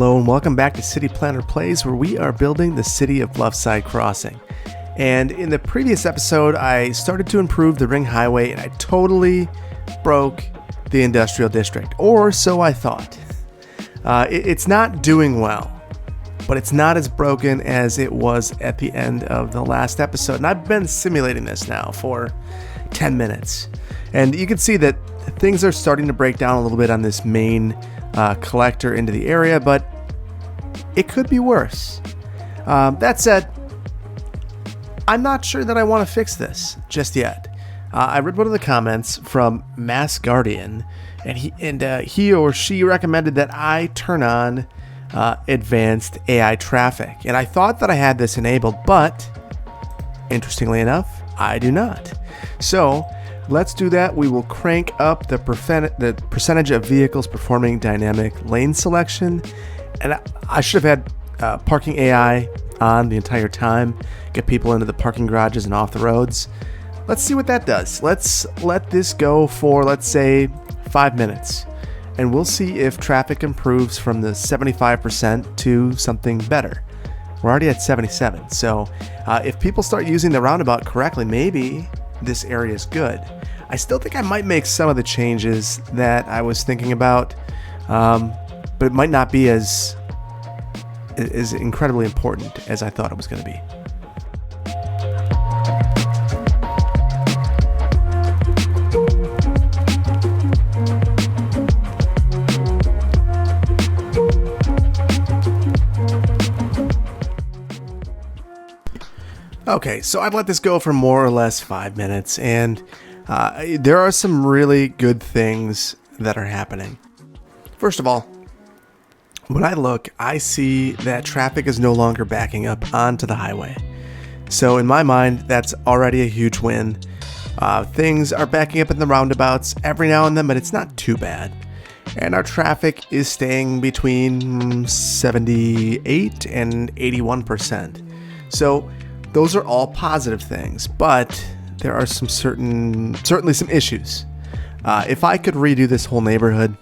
Hello and welcome back to City Planner Plays, where we are building the city of Bluffside Crossing. And in the previous episode, I started to improve the ring highway and I totally broke the industrial district, or so I thought. It's not doing well, but it's not as broken as it was at the end of the last episode. And I've been simulating this now for 10 minutes. And you can see that things are starting to break down a little bit on this main collector into the area, but it could be worse. That said, I'm not sure that I want to fix this just yet. I read one of the comments from Mass Guardian, and he or she recommended that I turn on advanced AI traffic, and I thought that I had this enabled, but interestingly enough, I do not. So let's do that. We will crank up the percentage of vehicles performing dynamic lane selection. And I should have had parking AI on the entire time. Get people into the parking garages and off the roads. Let's see what that does. Let's let this go for, let's say, 5 minutes. And we'll see if traffic improves from the 75% to something better. We're already at 77. So if people start using the roundabout correctly, maybe this area is good. I still think I might make some of the changes that I was thinking about, but it might not be as incredibly important as I thought it was going to be. Okay, so I've let this go for more or less 5 minutes, and there are some really good things that are happening. First of all, when I look, I see that traffic is no longer backing up onto the highway. So in my mind, that's already a huge win. Things are backing up in the roundabouts every now and then, but it's not too bad. And our traffic is staying between 78 and 81%. So those are all positive things, but there are certainly some issues. If I could redo this whole neighborhood,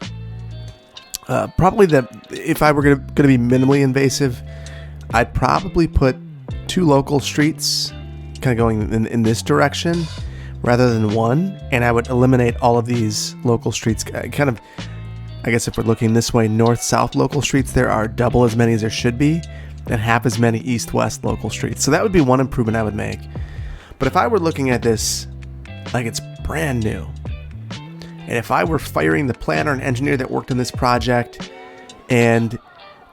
probably if I were going to be minimally invasive, I'd probably put 2 local streets kind of going in this direction rather than 1, and I would eliminate all of these local streets. Kind of, I guess if we're looking this way, north-south local streets, there are double as many as there should be, and half as many east-west local streets. So that would be one improvement I would make. But if I were looking at this like it's brand new, and if I were firing the planner and engineer that worked on this project and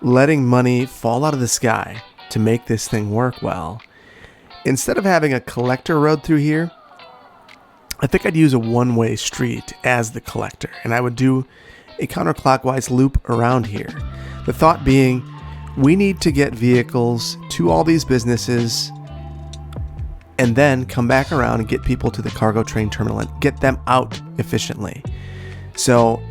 letting money fall out of the sky to make this thing work well, instead of having a collector road through here, I think I'd use a one-way street as the collector, and I would do a counterclockwise loop around here. The thought being, we need to get vehicles to all these businesses and then come back around and get people to the cargo train terminal and get them out efficiently. So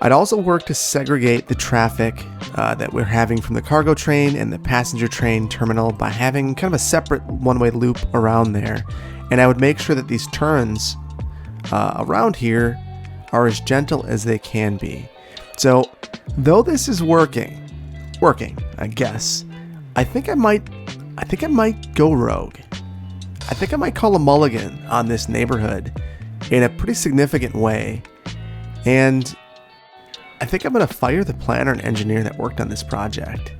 I'd also work to segregate the traffic that we're having from the cargo train and the passenger train terminal by having kind of a separate one-way loop around there. And I would make sure that these turns around here are as gentle as they can be. So though this is working, I guess, I think I might go rogue. I think I might call a mulligan on this neighborhood in a pretty significant way. And I think I'm going to fire the planner and engineer that worked on this project.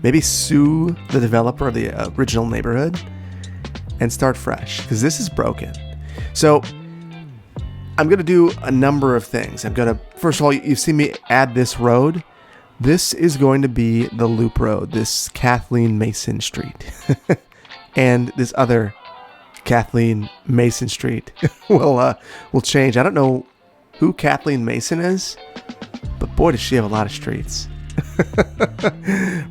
Maybe sue the developer of the original neighborhood and start fresh, because this is broken. So I'm going to do a number of things. First of all, you've seen me add this road. This is going to be the loop road, this Kathleen Mason Street. And this other Kathleen Mason Street will change. I don't know who Kathleen Mason is, but boy, does she have a lot of streets.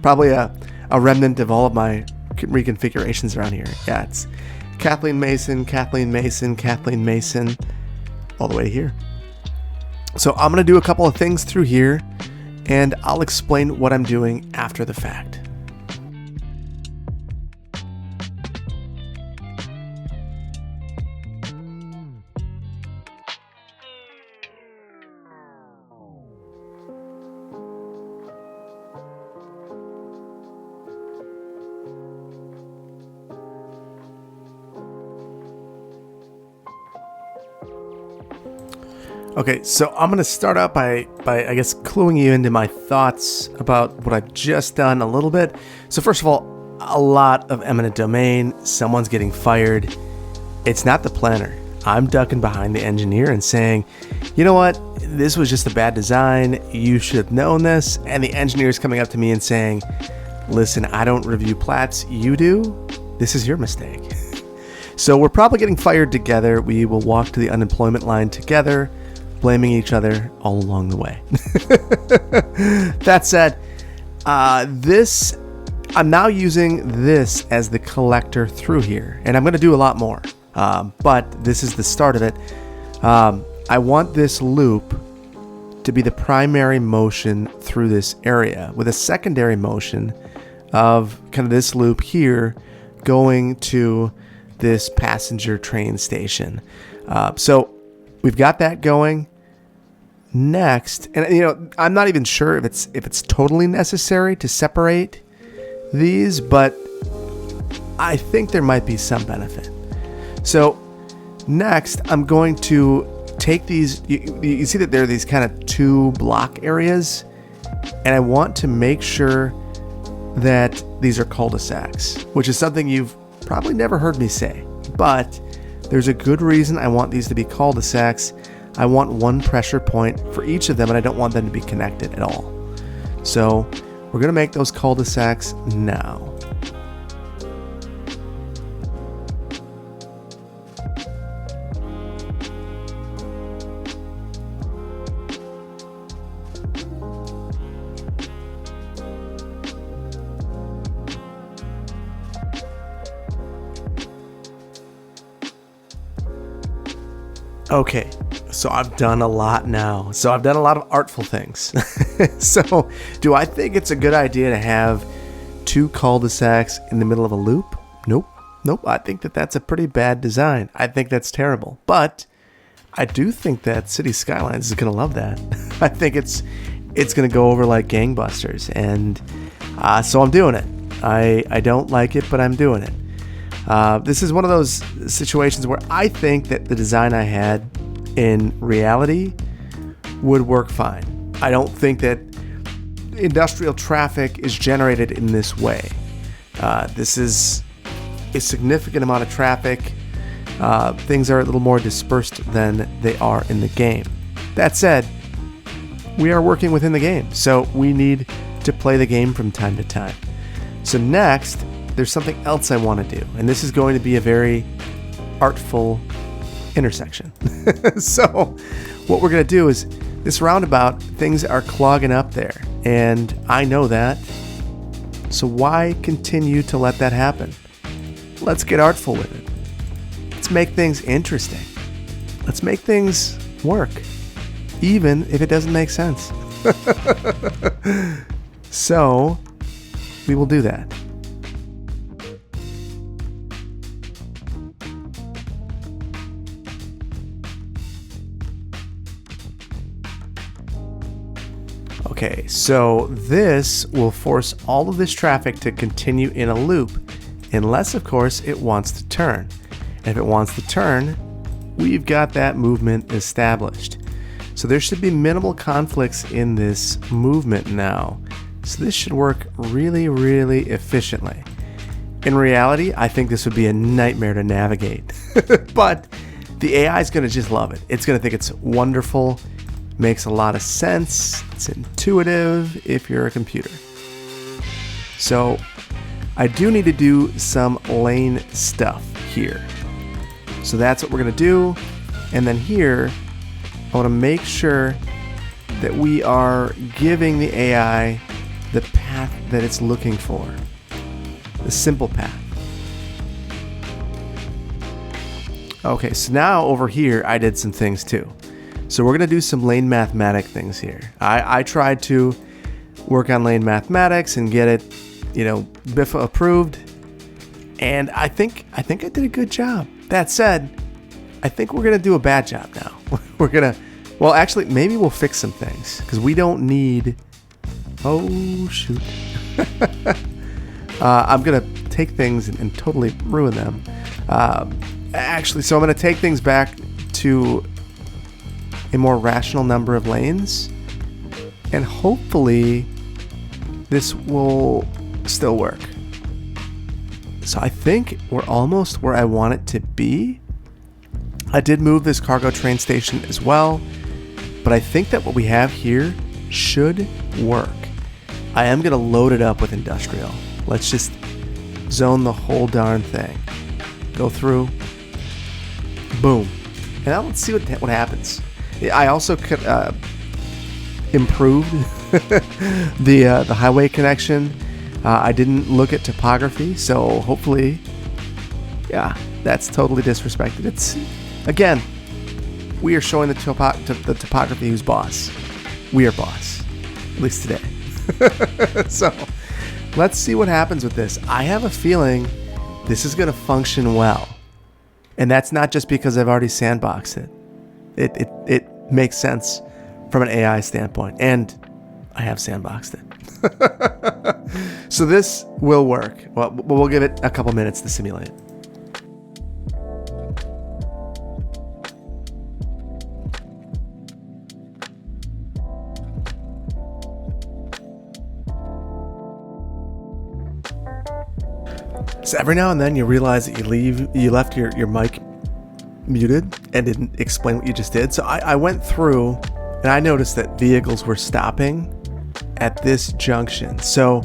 Probably a remnant of all of my reconfigurations around here. Yeah, it's Kathleen Mason, Kathleen Mason, Kathleen Mason, all the way here. So I'm going to do a couple of things through here, and I'll explain what I'm doing after the fact. Okay, so I'm going to start out by I guess cluing you into my thoughts about what I've just done a little bit. So first of all, a lot of eminent domain, someone's getting fired. It's not the planner. I'm ducking behind the engineer and saying, you know what, this was just a bad design, you should have known this. And the engineer's coming up to me and saying, listen, I don't review plats, you do? This is your mistake. So we're probably getting fired together. We will walk to the unemployment line together, blaming each other all along the way. That said, I'm now using this as the collector through here, and I'm going to do a lot more, but this is the start of it. I want this loop to be the primary motion through this area, with a secondary motion of kind of this loop here going to this passenger train station. So we've got that going. Next, and I'm not even sure if it's totally necessary to separate these, but I think there might be some benefit. So next, I'm going to take these. You see that there are these kind of two block areas, and I want to make sure that these are cul-de-sacs, which is something you've probably never heard me say, but there's a good reason I want these to be cul-de-sacs. I want one pressure point for each of them, and I don't want them to be connected at all. So we're going to make those cul-de-sacs now. Okay, so I've done a lot now. So I've done a lot of artful things. So do I think it's a good idea to have two cul-de-sacs in the middle of a loop? Nope. I think that's a pretty bad design. I think that's terrible. But I do think that City Skylines is going to love that. I think it's going to go over like gangbusters. And so I'm doing it. I don't like it, but I'm doing it. This is one of those situations where I think that the design I had in reality would work fine. I don't think that industrial traffic is generated in this way. This is a significant amount of traffic. Things are a little more dispersed than they are in the game. That said, we are working within the game, so we need to play the game from time to time. So next, there's something else I want to do, and this is going to be a very artful intersection. So what we're going to do is this roundabout, things are clogging up there, and I know that. So why continue to let that happen? Let's get artful with it. Let's make things interesting. Let's make things work, even if it doesn't make sense. So we will do that. Okay, so this will force all of this traffic to continue in a loop, unless, of course, it wants to turn. And if it wants to turn, we've got that movement established. So there should be minimal conflicts in this movement now. So this should work really, really efficiently. In reality, I think this would be a nightmare to navigate. But the AI is going to just love it. It's going to think it's wonderful. Makes a lot of sense. It's intuitive if you're a computer. So I do need to do some lane stuff here. So that's what we're going to do. And then here, I want to make sure that we are giving the AI the path that it's looking for. The simple path. Okay, so now over here, I did some things too. So we're going to do some lane mathematic things here. I tried to work on lane mathematics and get it, BIFA approved. And I think I did a good job. That said, I think we're going to do a bad job now. Actually, maybe we'll fix some things because we don't need, oh shoot. I'm going to take things and totally ruin them. So I'm going to take things back to a more rational number of lanes, and hopefully this will still work. So I think we're almost where I want it to be. I did move this cargo train station as well, but I think that what we have here should work. I am going to load it up with industrial. Let's just zone the whole darn thing. Go through. Boom. And now let's see what happens. I also could improved the highway connection. I didn't look at topography, so hopefully, yeah, that's totally disrespected. It's, again, we are showing the topography who's boss. We are boss, at least today. So let's see what happens with this. I have a feeling this is going to function well. And that's not just because I've already sandboxed it. It makes sense from an AI standpoint. And I have sandboxed it. So this will work. Well, we'll give it a couple minutes to simulate. So every now and then you realize that you left your mic muted and didn't explain what you just did. So I went through and I noticed that vehicles were stopping at this junction. So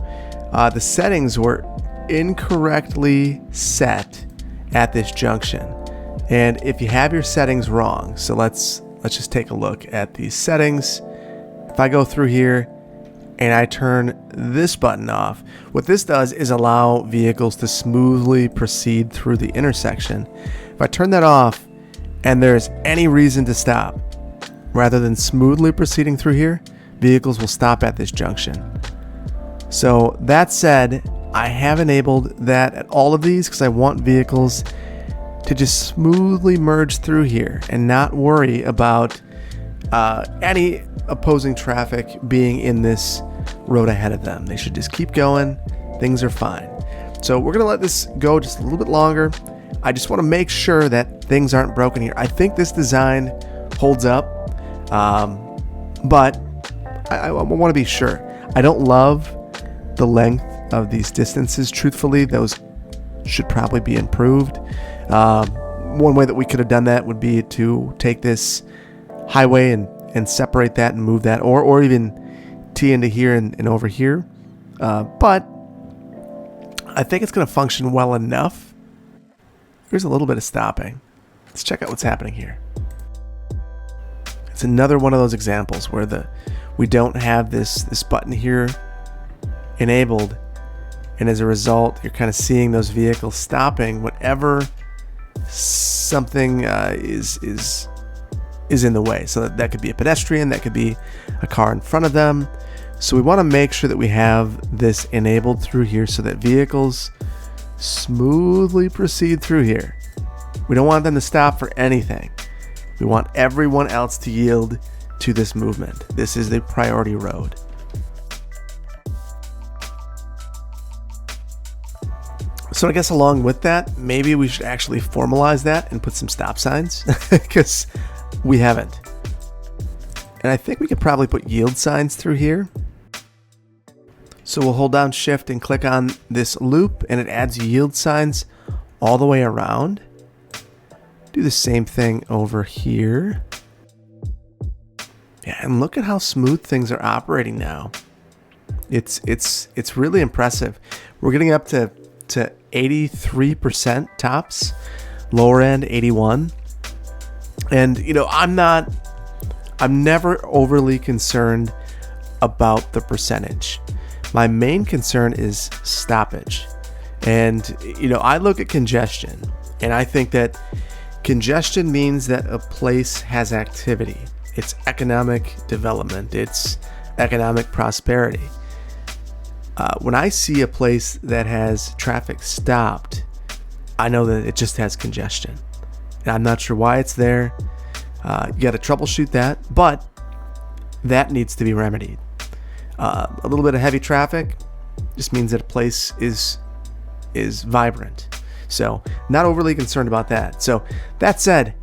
the settings were incorrectly set at this junction. And if you have your settings wrong, so let's just take a look at these settings. If I go through here and I turn this button off, what this does is allow vehicles to smoothly proceed through the intersection. If I turn that off and there's any reason to stop, rather than smoothly proceeding through here, vehicles will stop at this junction. So that said, I have enabled that at all of these because I want vehicles to just smoothly merge through here and not worry about any opposing traffic being in this road ahead of them. They should just keep going. Things are fine. So we're going to let this go just a little bit longer. I just want to make sure that things aren't broken here. I think this design holds up, but I want to be sure. I don't love the length of these distances. Truthfully, those should probably be improved. One way that we could have done that would be to take this highway and separate that and move that, or even tee into here and over here. But I think it's going to function well enough. Here's a little bit of stopping. Let's check out what's happening here. It's another one of those examples where we don't have this button here enabled, and as a result, you're kind of seeing those vehicles stopping whenever something is in the way. So that could be a pedestrian, that could be a car in front of them. So we want to make sure that we have this enabled through here so that vehicles smoothly proceed through here. We don't want them to stop for anything. We want everyone else to yield to this movement. This is the priority road. So I guess along with that, maybe we should actually formalize that and put some stop signs because we haven't. And I think we could probably put yield signs through here. So we'll hold down shift and click on this loop and it adds yield signs all the way around. Do the same thing over here. Yeah, and look at how smooth things are operating now. It's really impressive. We're getting up to 83% tops, lower end 81. And you know, I'm never overly concerned about the percentage. My main concern is stoppage. And you know, I look at congestion and I think that congestion means that a place has activity. It's economic development. It's economic prosperity. When I see a place that has traffic stopped, I know that it just has congestion. And I'm not sure why it's there. You got to troubleshoot that, but that needs to be remedied. A little bit of heavy traffic just means that a place is vibrant. So not overly concerned about that. So that said,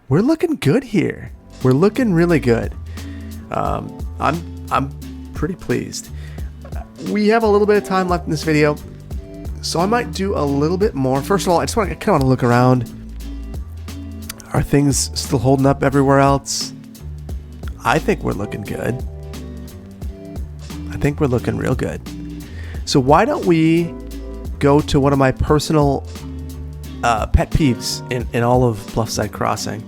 we're looking good here. we're looking really good. I'm pretty pleased. We have a little bit of time left in this video, so I might do a little bit more. First of all, I just kind of want to look around. Are things still holding up everywhere else? I think we're looking good. I think we're looking real good. So why don't we go to one of my personal pet peeves in all of Bluffside Crossing,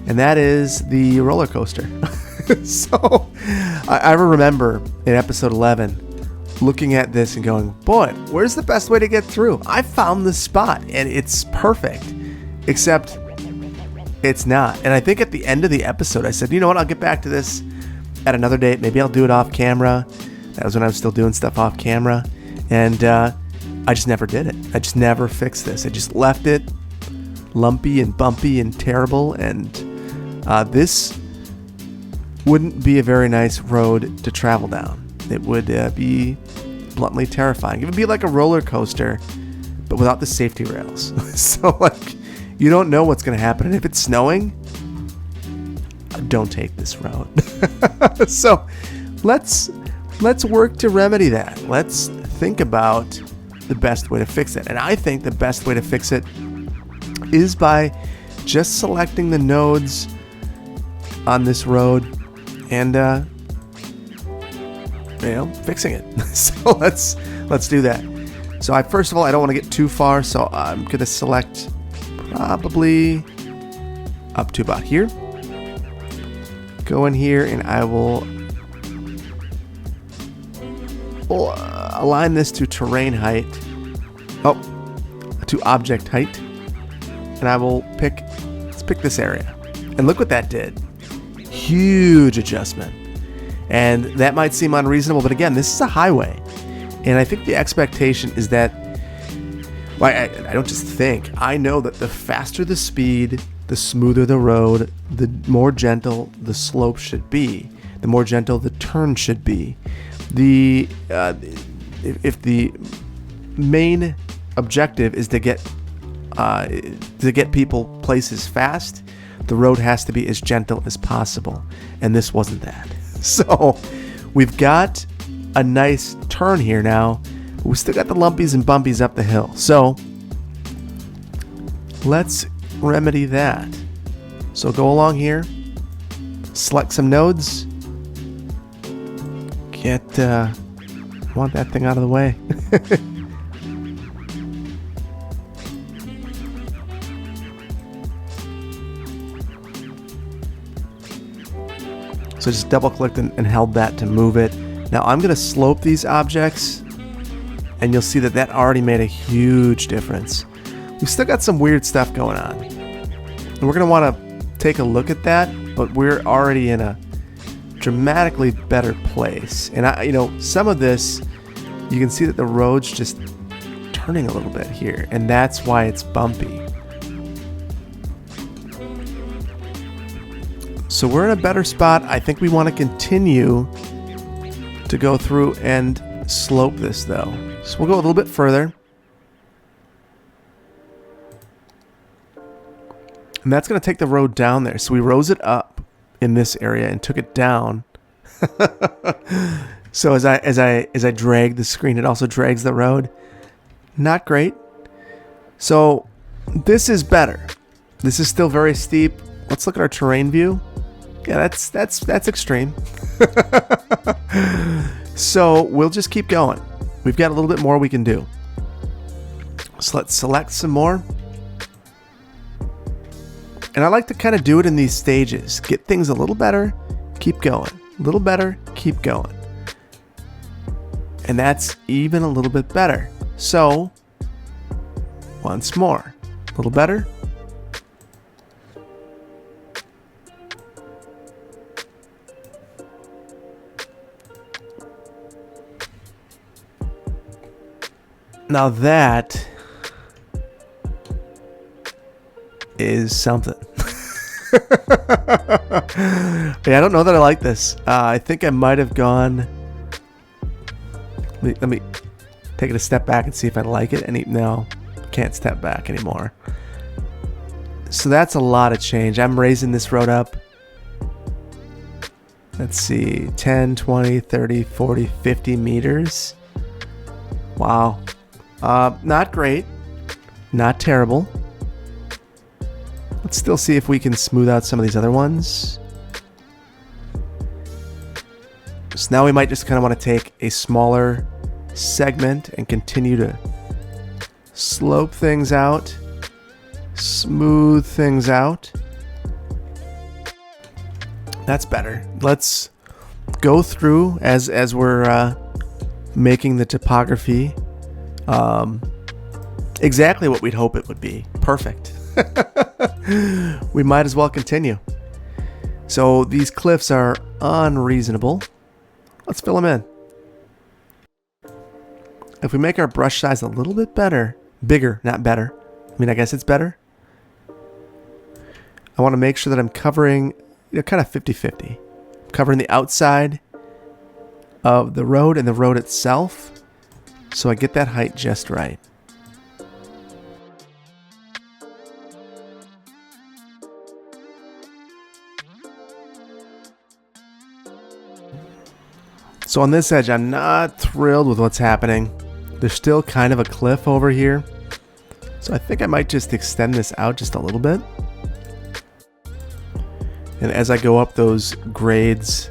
and that is the roller coaster. So I remember in episode 11 looking at this and going, boy, where's the best way to get through? I found the spot and it's perfect, except it's not. And I think at the end of the episode I said, you know what, I'll get back to this at another date. Maybe I'll do it off camera. That was when I was still doing stuff off camera, and I just never did it. I just never fixed this. I just left it lumpy and bumpy and terrible, and this wouldn't be a very nice road to travel down. It would be bluntly terrifying. It would be like a roller coaster, but without the safety rails. So, like, you don't know what's going to happen. And if it's snowing, don't take this road. So, let's work to remedy that. Let's think about the best way to fix it. And I think the best way to fix it is by just selecting the nodes on this road and fixing it. So let's do that. So first of all, I don't want to get too far, so I'm gonna select probably up to about here. Go in here and I will align this to terrain height. To object height. And I will let's pick this area. And look what that did. Huge adjustment. And that might seem unreasonable, but again, this is a highway. And I think the expectation is that, well, I don't just think, I know that the faster the speed, the smoother the road, the more gentle the slope should be, the more gentle the turn should be. If the main objective is to get people places fast, the road has to be as gentle as possible, and this wasn't that. So we've got a nice turn here now, but we still got the lumpies and bumpies up the hill. So let's remedy that. So go along here, select some nodes, want that thing out of the way. So just double clicked and held that to move it. Now I'm going to slope these objects, and you'll see that already made a huge difference. We've still got some weird stuff going on, and we're going to want to take a look at that, but we're already in a dramatically better place. And some of this, you can see that the road's just turning a little bit here, and that's why it's bumpy. So we're in a better spot. I think we want to continue to go through and slope this though. So we'll go a little bit further. And that's going to take the road down there. So we rose it up in this area and took it down. So as I drag the screen, it also drags the road. Not great. So this is better. This is still very steep. Let's look at our terrain view. Yeah, that's extreme. So we'll just keep going. We've got a little bit more we can do. So let's select some more. And I like to kind of do it in these stages. Get things a little better, keep going. A little better, keep going. And that's even a little bit better. So, once more. A little better. Now that is something. Yeah, I don't know that I like this. I think I might have gone. Let me take it a step back and see if I like it. No, can't step back anymore. So that's a lot of change. I'm raising this road up Let's see, 10, 20, 30, 40, 50 meters. Wow. Not great. Not terrible. Let's still see if we can smooth out some of these other ones. So now we might just kind of want to take a smaller segment and continue to slope things out, smooth things out. That's better. Let's go through as we're making the topography exactly what we'd hope it would be. Perfect. We might as well continue. So these cliffs are unreasonable. Let's fill them in. If we make our brush size a little bit bigger, not better. I mean, I guess it's better. I want to make sure that I'm covering, kind of 50-50. Covering the outside of the road and the road itself, so I get that height just right. So on this edge, I'm not thrilled with what's happening. There's still kind of a cliff over here. So I think I might just extend this out just a little bit. And as I go up those grades,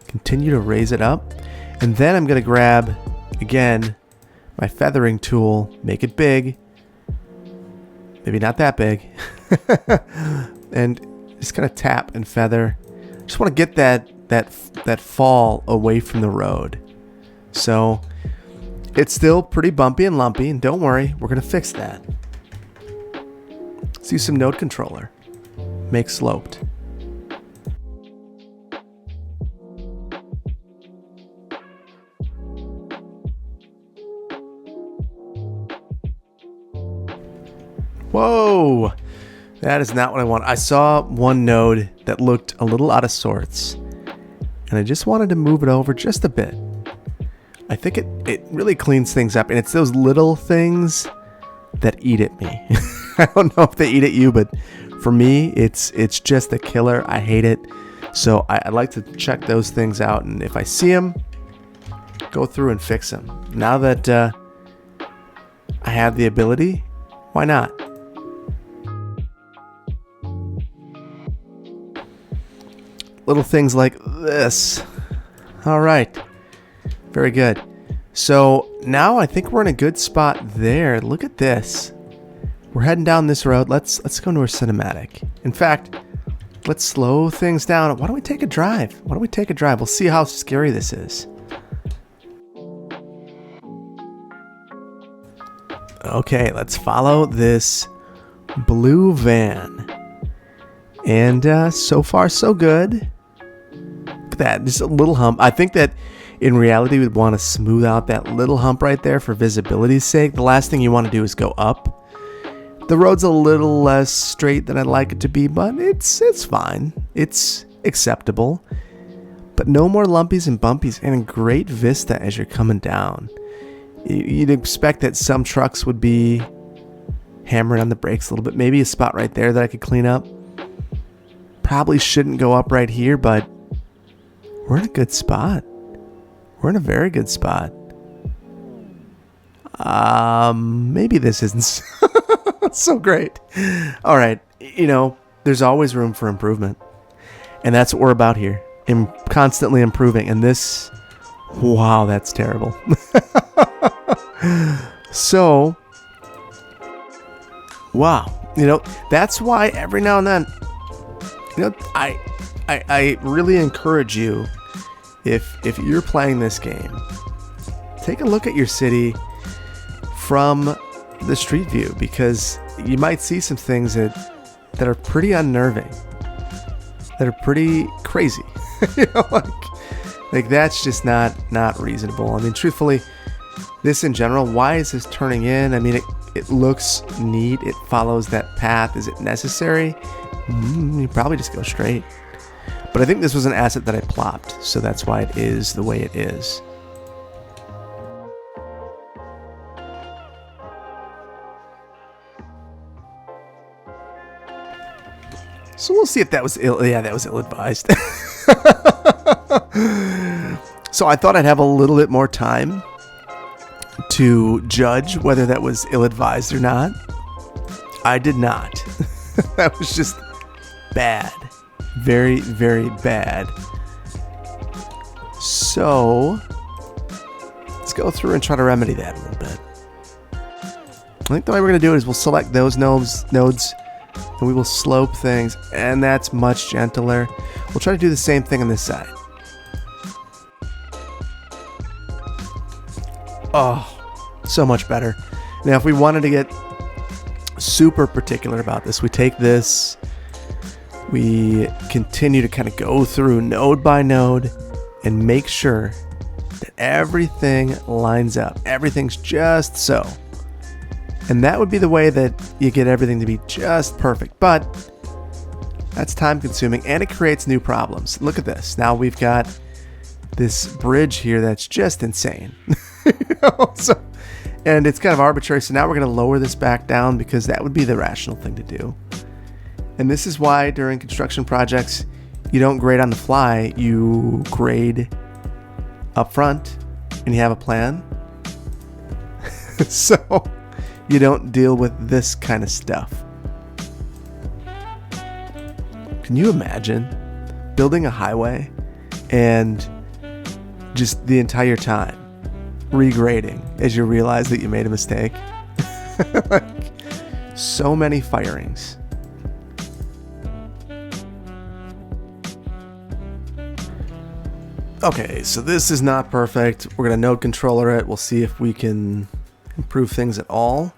continue to raise it up. And then I'm going to grab, again, my feathering tool, make it big. Maybe not that big. And just kind of tap and feather. Just want to get that fall away from the road. So it's still pretty bumpy and lumpy, and don't worry, we're going to fix that. Let's use some node controller. Make sloped. Whoa! That is not what I want. I saw one node that looked a little out of sorts, and I just wanted to move it over just a bit. I think it really cleans things up, and it's those little things that eat at me. I don't know if they eat at you, but for me, it's just a killer. I hate it. So I like to check those things out, and if I see them, go through and fix them. Now that I have the ability, why not? Little things like this. All right. Very good. So now I think we're in a good spot there. Look at this. We're heading down this road. Let's go into our cinematic. In fact, let's slow things down. Why don't we take a drive? We'll see how scary this is. Okay, let's follow this blue van. And so far, so good. Look at that. Just a little hump. I think that in reality, we'd want to smooth out that little hump right there for visibility's sake. The last thing you want to do is go up. The road's a little less straight than I'd like it to be, but it's fine. It's acceptable. But no more lumpies and bumpies, and a great vista as you're coming down. You'd expect that some trucks would be hammering on the brakes a little bit. Maybe a spot right there that I could clean up. Probably shouldn't go up right here, but we're in a good spot. We're in a very good spot. Maybe this isn't so great. All right. There's always room for improvement. And that's what we're about here. Constantly improving. And this, wow, that's terrible. So, wow. That's why every now and then, I really encourage you, if you're playing this game, take a look at your city from the street view, because you might see some things that are pretty unnerving, that are pretty crazy. like that's just not reasonable. I mean, truthfully, this in general, why is this turning in? I mean, it looks neat. It follows that path. Is it necessary? You probably just go straight. But I think this was an asset that I plopped, so that's why it is the way it is. So we'll see if that was ill. Yeah, that was ill-advised. So I thought I'd have a little bit more time to judge whether that was ill-advised or not. I did not. That was just bad. Very, very bad. So let's go through and try to remedy that a little bit. I think the way we're going to do it is we'll select those nodes and we will slope things, and that's much gentler. We'll try to do the same thing on this side. Oh, so much better. Now, if we wanted to get super particular about this, we take this, we continue to kind of go through node by node and make sure that everything lines up. Everything's just so. And that would be the way that you get everything to be just perfect. But that's time consuming and it creates new problems. Look at this. Now we've got this bridge here that's just insane. And it's kind of arbitrary. So now we're going to lower this back down because that would be the rational thing to do. And this is why during construction projects, you don't grade on the fly. You grade up front and you have a plan. So you don't deal with this kind of stuff. Can you imagine building a highway and just the entire time regrading as you realize that you made a mistake? Like, so many firings. Okay, so this is not perfect. We're going to node controller it. We'll see if we can improve things at all.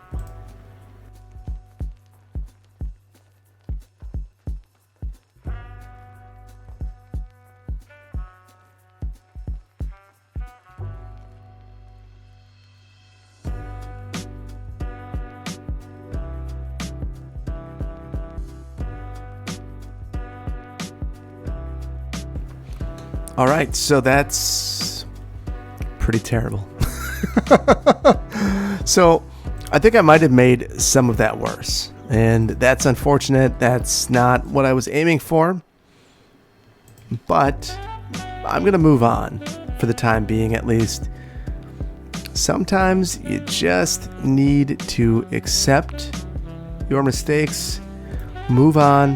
All right, so that's pretty terrible. So I think I might have made some of that worse, and that's unfortunate. That's not what I was aiming for, but I'm going to move on for the time being, at least. Sometimes you just need to accept your mistakes, move on,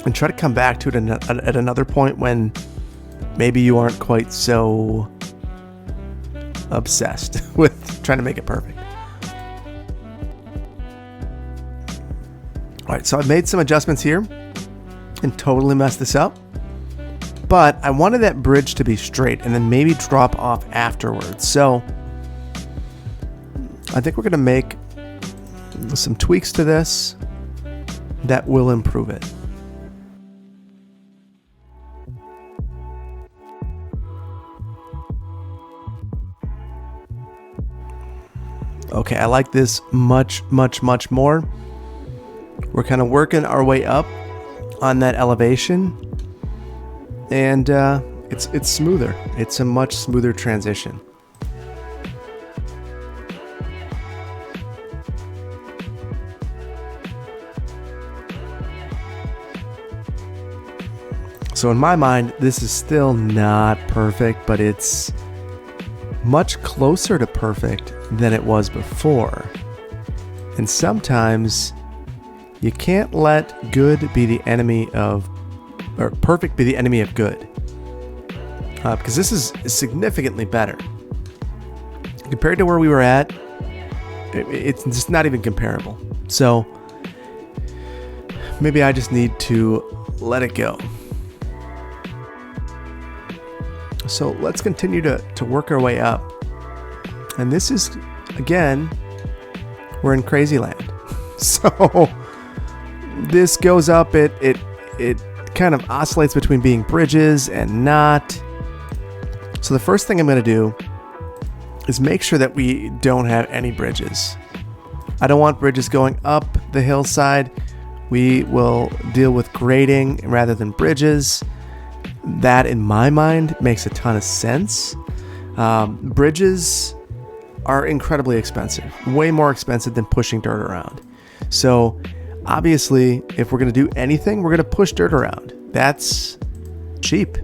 and try to come back to it at another point when maybe you aren't quite so obsessed with trying to make it perfect. All right, so I've made some adjustments here and totally messed this up, but I wanted that bridge to be straight and then maybe drop off afterwards. So I think we're going to make some tweaks to this that will improve it. Okay, I like this much, much, much more. We're kind of working our way up on that elevation, and it's smoother. It's a much smoother transition. So in my mind, this is still not perfect, but it's much closer to perfect than it was before. And sometimes you can't let good be the enemy of, or perfect be the enemy of good. Because this is significantly better. Compared to where we were at, it's just not even comparable. So maybe I just need to let it go. So let's continue to work our way up. And this is, again, we're in crazy land. So this goes up, it kind of oscillates between being bridges and not. So the first thing I'm going to do is make sure that we don't have any bridges. I don't want bridges going up the hillside. We will deal with grading rather than bridges. That, in my mind, makes a ton of sense. Bridges are incredibly expensive, way more expensive than pushing dirt around. So obviously, if we're going to do anything, we're going to push dirt around. That's cheap.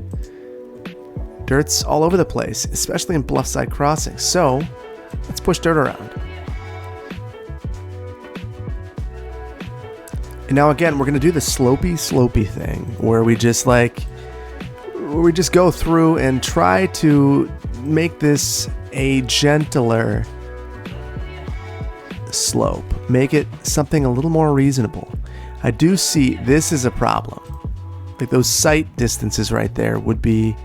Dirt's all over the place, especially in Bluffside Crossing. So let's push dirt around. And now again, we're going to do the slopey thing where we just go through and try to make this a gentler slope. Make it something a little more reasonable. I do see this is a problem. Like those sight distances right there would be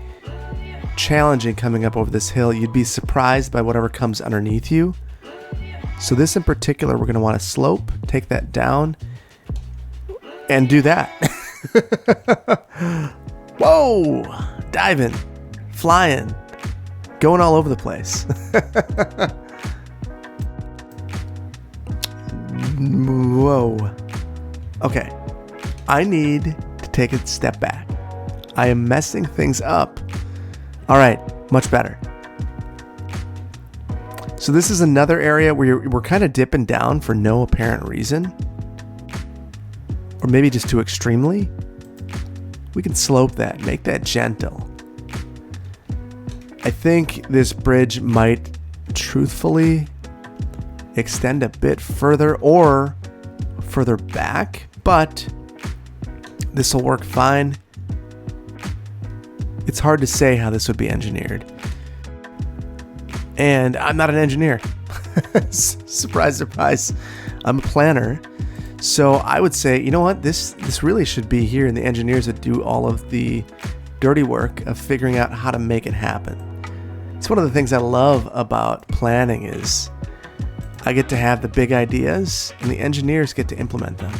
challenging coming up over this hill. You'd be surprised by whatever comes underneath you. So this in particular, we're going to want to slope, take that down, and do that. Whoa! Diving, flying, going all over the place. Whoa. Okay. I need to take a step back. I am messing things up. All right, much better. So this is another area where we're kind of dipping down for no apparent reason. Or maybe just too extremely. We can slope that, make that gentle. I think this bridge might truthfully extend a bit further or further back, but this will work fine. It's hard to say how this would be engineered. And I'm not an engineer. Surprise, surprise. I'm a planner. So I would say, you know what, this really should be here, and the engineers that do all of the dirty work of figuring out how to make it happen. It's one of the things I love about planning is I get to have the big ideas, and the engineers get to implement them.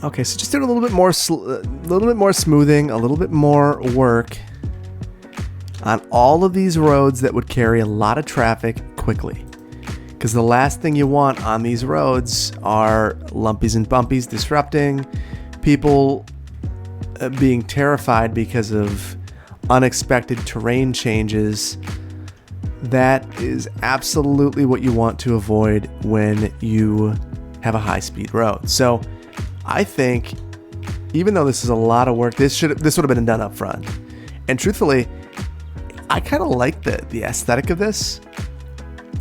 Okay, so just doing a little bit more smoothing, a little bit more work on all of these roads that would carry a lot of traffic quickly. Because the last thing you want on these roads are lumpies and bumpies disrupting, people being terrified because of unexpected terrain changes. That is absolutely what you want to avoid when you have a high-speed road. So I think, even though this is a lot of work, this would have been done up front. And truthfully, I kind of like the aesthetic of this.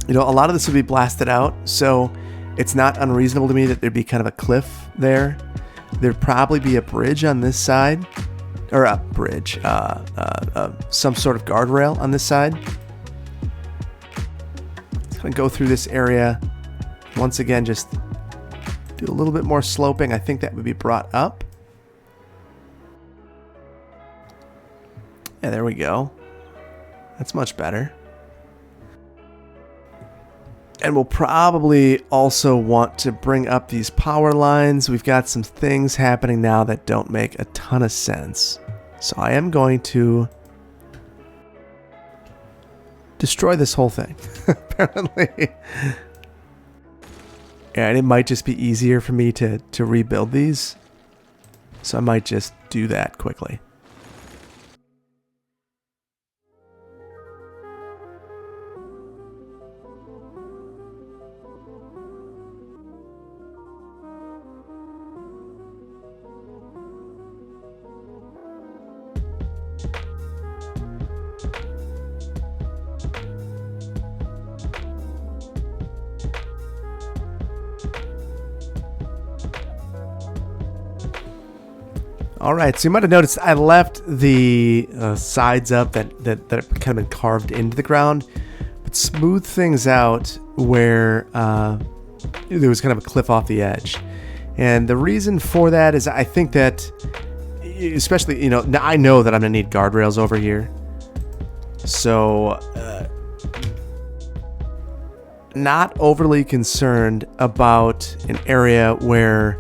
You know, a lot of this would be blasted out, so it's not unreasonable to me that there'd be kind of a cliff there. There'd probably be a bridge on this side, or a bridge, some sort of guardrail on this side. It's gonna go through this area. Once again, just do a little bit more sloping. I think that would be brought up. Yeah, there we go. That's much better. And we'll probably also want to bring up these power lines. We've got some things happening now that don't make a ton of sense. So I am going to destroy this whole thing, apparently. And it might just be easier for me to rebuild these. So I might just do that quickly. All right, so you might have noticed I left the sides up that have kind of been carved into the ground, but smoothed things out where there was kind of a cliff off the edge. And the reason for that is I think that, especially, you know, I know that I'm going to need guardrails over here. So, not overly concerned about an area where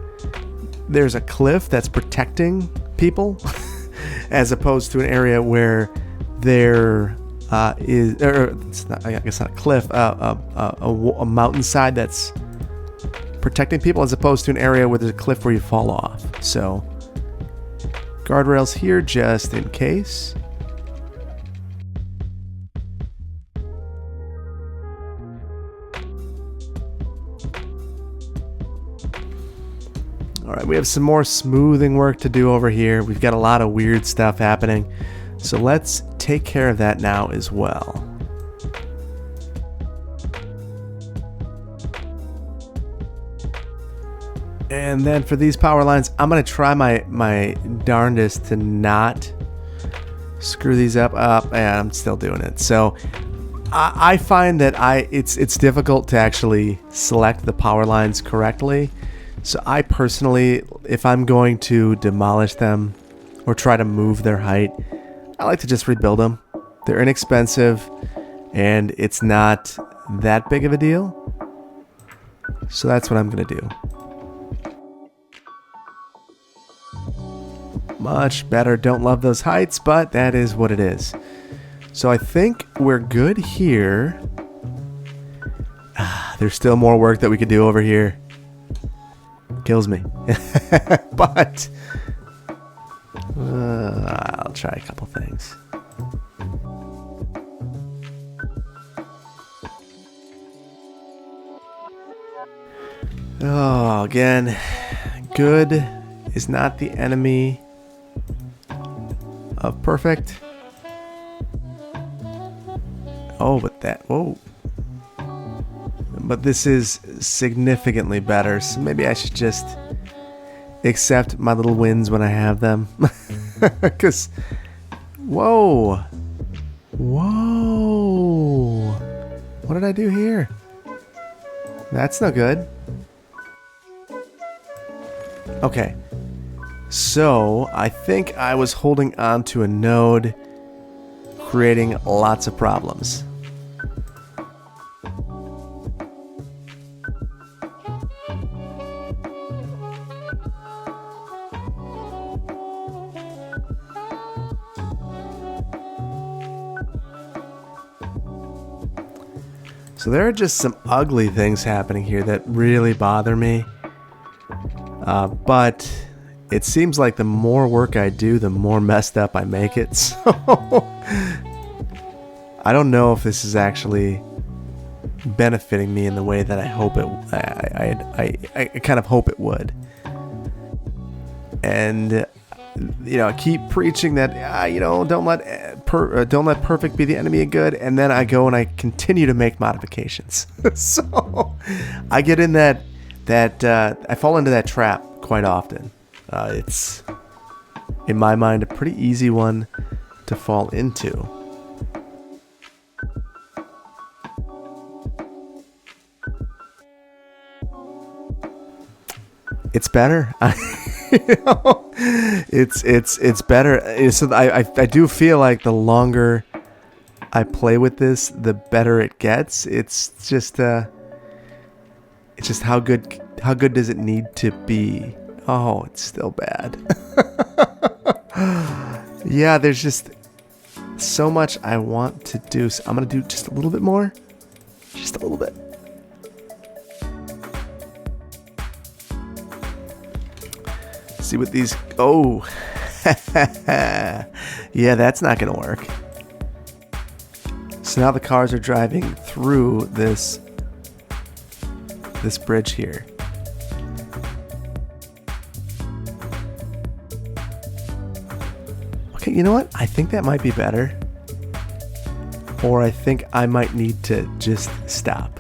there's a cliff that's protecting people as opposed to an area where there is, or it's not, I guess not a cliff, a mountainside that's protecting people, as opposed to an area where there's a cliff where you fall off. So guardrails here just in case. All right, we have some more smoothing work to do over here. We've got a lot of weird stuff happening. So let's take care of that now as well. And then for these power lines, I'm going to try my darndest to not screw these up. And I'm still doing it. So I find that it's difficult to actually select the power lines correctly. So I personally, if I'm going to demolish them or try to move their height, I like to just rebuild them. They're inexpensive and it's not that big of a deal. So that's what I'm going to do. Much better. Don't love those heights, but that is what it is. So I think we're good here. There's still more work that we could do over here. Kills me. But I'll try a couple things. Oh, again, good is not the enemy of perfect. Oh, but whoa. But this is significantly better, so maybe I should just accept my little wins when I have them. Because, whoa. What did I do here? That's no good. Okay. So, I think I was holding on to a node, creating lots of problems. So there are just some ugly things happening here that really bother me. But it seems like the more work I do, the more messed up I make it. So I don't know if this is actually benefiting me in the way that I hope it. I kind of hope it would. And I keep preaching that don't let perfect be the enemy of good, and then I go and I continue to make modifications. So I get in that I fall into that trap quite often. It's in my mind a pretty easy one to fall into. It's better. It's better. So I do feel like the longer I play with this, the better it gets. It's just how good does it need to be? Oh, it's still bad. Yeah, there's just so much I want to do. So I'm gonna do just a little bit more, just a little bit. See what these. Oh, yeah, that's not gonna work. So now the cars are driving through this bridge here. Okay, you know what? I think that might be better. Or I think I might need to just stop.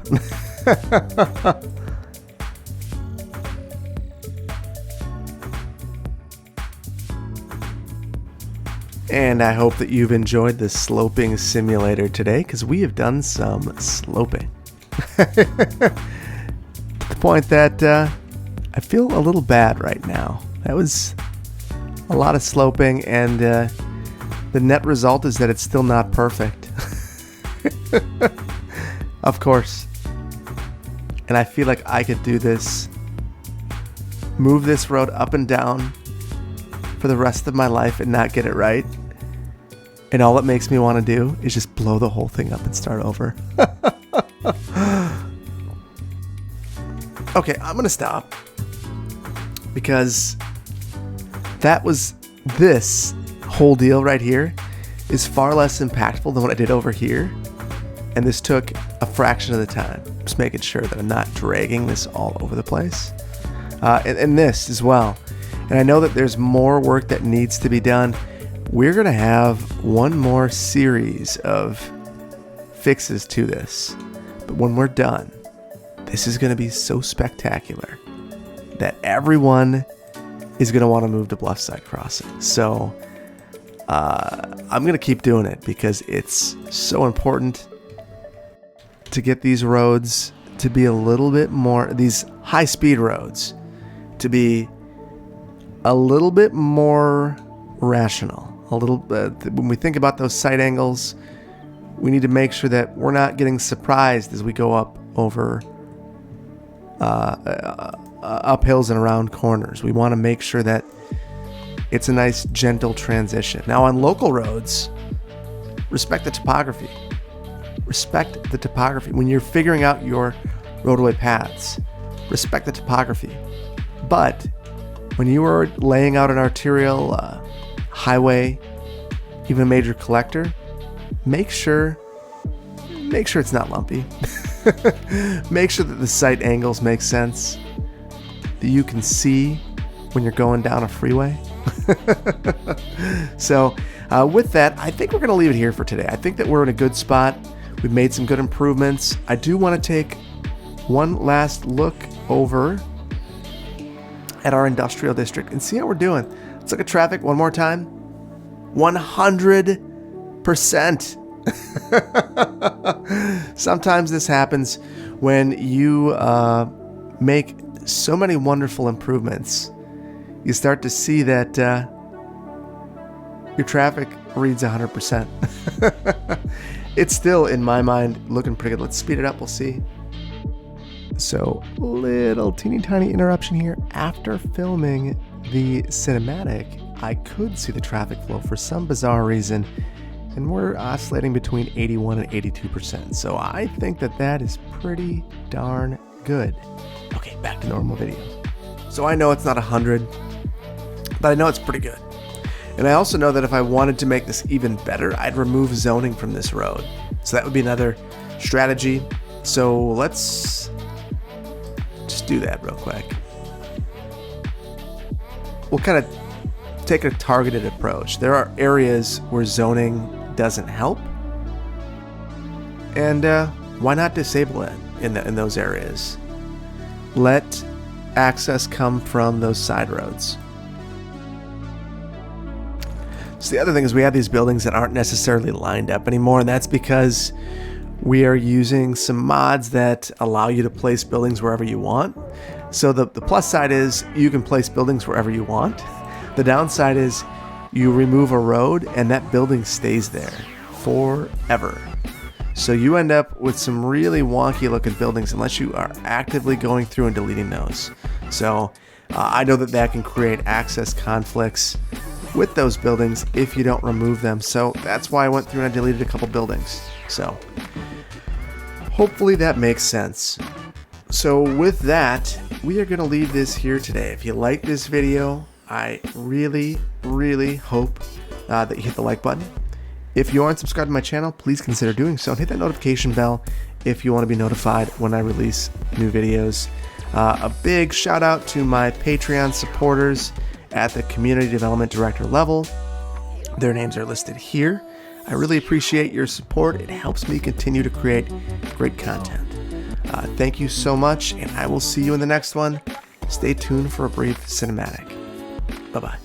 And I hope that you've enjoyed this sloping simulator today, because we have done some sloping. To the point that I feel a little bad right now. That was a lot of sloping, and the net result is that it's still not perfect. Of course. And I feel like I could do this, move this road up and down for the rest of my life and not get it right. And all it makes me want to do is just blow the whole thing up and start over. Okay, I'm going to stop. Because this whole deal right here is far less impactful than what I did over here. And this took a fraction of the time. Just making sure that I'm not dragging this all over the place. and this as well. And I know that there's more work that needs to be done. We're going to have one more series of fixes to this. But when we're done, this is going to be so spectacular that everyone is going to want to move to Bluffside Crossing. So I'm going to keep doing it because it's so important to get these roads to be a little bit more, these high-speed roads, to be a little bit more rational. A little when we think about those side angles, we need to make sure that we're not getting surprised as we go up over up hills and around corners. We want to make sure that it's a nice, gentle transition. Now, on local roads, respect the topography. Respect the topography. When you're figuring out your roadway paths, respect the topography. But when you are laying out an arterial highway, even a major collector, make sure it's not lumpy. Make sure that the sight angles make sense, that you can see when you're going down a freeway. So with that, I think we're going to leave it here for today. I think that we're in a good spot. We've made some good improvements. I do want to take one last look over at our industrial district and see how we're doing. Let's look at traffic one more time. 100%. Sometimes this happens when you make so many wonderful improvements. You start to see that your traffic reads 100%. It's still, in my mind, looking pretty good. Let's speed it up. We'll see. So, little teeny tiny interruption here. After filming the cinematic, I could see the traffic flow for some bizarre reason, and we're oscillating between 81 and 82%. So I think that that is pretty darn good. Okay, back to normal video. So I know it's not 100, but I know it's pretty good. And I also know that if I wanted to make this even better, I'd remove zoning from this road. So that would be another strategy. So let's just do that real quick. We'll kind of take a targeted approach. There are areas where zoning doesn't help. And why not disable it in those areas? Let access come from those side roads. So the other thing is we have these buildings that aren't necessarily lined up anymore, and that's because we are using some mods that allow you to place buildings wherever you want. So the plus side is you can place buildings wherever you want. The downside is you remove a road and that building stays there forever. So you end up with some really wonky looking buildings unless you are actively going through and deleting those. So I know that that can create access conflicts with those buildings if you don't remove them. So that's why I went through and I deleted a couple buildings. So hopefully that makes sense. So with that, we are going to leave this here today. If you like this video, I really, really hope that you hit the like button. If you aren't subscribed to my channel, please consider doing so and hit that notification bell if you want to be notified when I release new videos. A big shout out to my Patreon supporters at the Community Development Director level. Their names are listed here. I really appreciate your support. It helps me continue to create great content. Thank you so much, and I will see you in the next one. Stay tuned for a brief cinematic. Bye-bye.